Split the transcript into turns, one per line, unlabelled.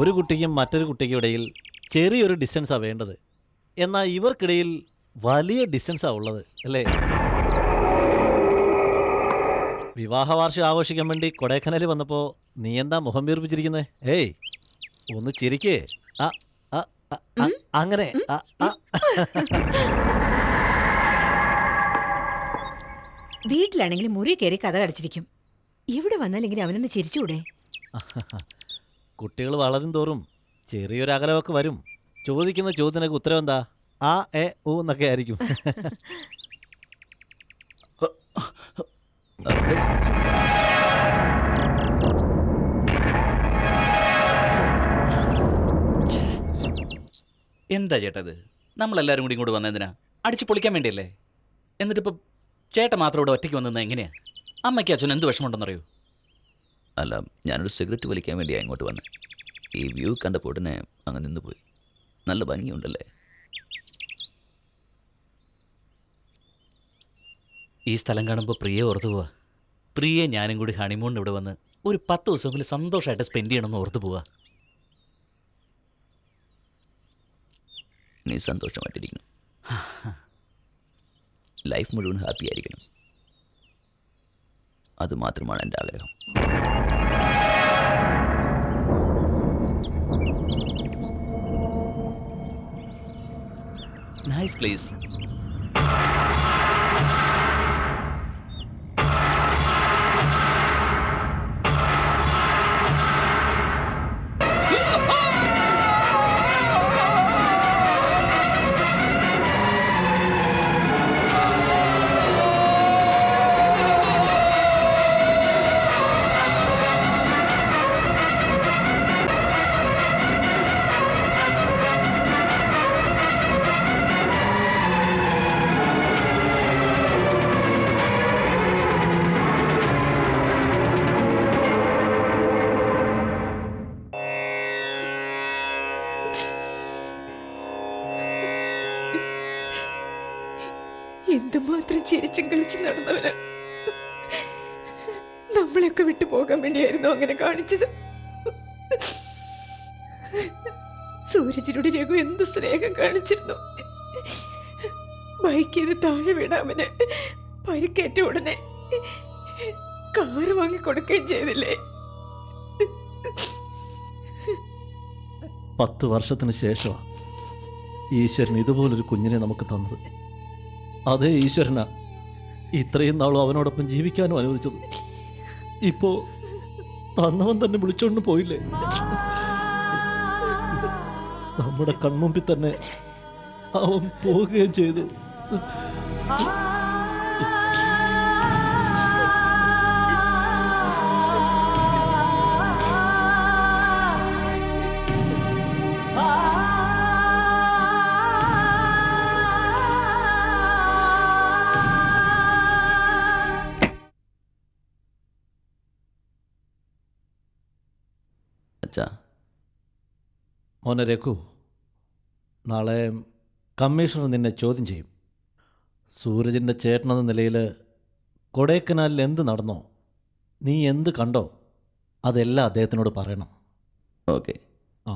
ഒരു കുട്ടിക്കും മറ്റൊരു കുട്ടിക്കും ഇടയിൽ ചെറിയൊരു ഡിസ്റ്റൻസാണ് വേണ്ടത്. എന്നാൽ ഇവർക്കിടയിൽ വലിയ ഡിസ്റ്റൻസാണ് ഉള്ളത് അല്ലേ? വിവാഹ വാർഷികം ആഘോഷിക്കാൻ വേണ്ടി കൊടൈക്കനാലിൽ വന്നപ്പോൾ നീ എന്താ മുഖം വീർപ്പിച്ചിരിക്കുന്നേ? ഏയ് ഒന്ന് ചിരിക്കേ. ആ ആ ആ, ആ, അങ്ങനെ ആ, ആ.
വീട്ടിലാണെങ്കിൽ മുറി കയറി കഥ അടച്ചിരിക്കും. ഇവിടെ വന്നാലെങ്കിലും അവനൊന്ന് ചിരിച്ചുകൂടെ?
കുട്ടികൾ വളരും തോറും ചെറിയൊരു അകലമൊക്കെ വരും. ചോദിക്കുന്ന ചോദ്യത്തിനൊക്കെ ഉത്തരം എന്താ? ആ എ ഊ എന്നൊക്കെ ആയിരിക്കും.
എന്താ ചേട്ടാ ഇത്? നമ്മളെല്ലാവരും കൂടി ഇങ്ങോട്ട് വന്നതിനാ? അടിച്ച് പൊളിക്കാൻ വേണ്ടിയല്ലേ? എന്നിട്ടിപ്പോൾ ചേട്ടൻ മാത്രം ഇവിടെ ഒറ്റയ്ക്ക് വന്നത് എങ്ങനെയാ? അമ്മയ്ക്ക് അച്ഛൻ എന്ത് വിഷമമുണ്ടെന്നറിയോ?
അല്ല, ഞാനൊരു സിഗരറ്റ് വലിക്കാൻ വേണ്ടിയാണ് ഇങ്ങോട്ട് വന്നത്. ഈ വ്യൂ കണ്ടപ്പോൾ ഉടനെ അങ്ങ് നിന്ന് പോയി. നല്ല ഭംഗിയുണ്ടല്ലേ?
ഈ സ്ഥലം കാണുമ്പോൾ പ്രിയെ ഓർത്തു പോവാ. പ്രിയെ ഞാനും കൂടി ഹണിമൂണിന് ഇവിടെ വന്ന് ഒരു 10 ദിവസമെങ്കിലും സന്തോഷമായിട്ട് സ്പെൻഡ് ചെയ്യണമെന്ന് ഓർത്തു പോവാ.
നീ സന്തോഷമായിട്ടിരിക്കണം. ലൈഫ് മുഴുവൻ ഹാപ്പി ആയിരിക്കണം. അതുമാത്രമാണ് എൻ്റെ ആഗ്രഹം.
Nice place.
എന്തുമാത്രം ചിരിച്ചും കളിച്ചും നടന്നവന്. നമ്മളെയൊക്കെ വിട്ടു പോകാൻ വേണ്ടിയായിരുന്നു അങ്ങനെ കാണിച്ചത്. സൂരജിനോട് രഘു എന്ത് സ്നേഹം കാണിച്ചിരുന്നു. ബൈക്കിൽ നിന്ന് താഴെ വീണാമന് പരിക്കേറ്റ ഉടനെ കാറ് വാങ്ങിക്കൊടുക്കുകയും ചെയ്തില്ലേ?
10 വർഷത്തിന് ശേഷമാണ് ഈശ്വരൻ ഇതുപോലൊരു കുഞ്ഞിനെ നമുക്ക് തന്നത്. അതേ ഈശ്വരനാ ഇത്രയും നാളും അവനോടൊപ്പം ജീവിക്കാനും അനുവദിച്ചത്. ഇപ്പോ തന്നവൻ തന്നെ വിളിച്ചോണ്ട് പോയില്ലേ? നമ്മുടെ കൺമുമ്പിൽ തന്നെ അവൻ പോവുകയും ചെയ്തു.
അച്ഛാ,
മോനെ രഘു, നാളെ കമ്മീഷണർ നിന്നെ ചോദ്യം ചെയ്യും. സൂരജിൻ്റെ ചേട്ടനെന്ന നിലയിൽ കൊടൈക്കനാലിൽ എന്ത് നടന്നോ, നീ എന്ത് കണ്ടോ, അതെല്ലാം അദ്ദേഹത്തിനോട് പറയണം.
ഓക്കെ.
ആ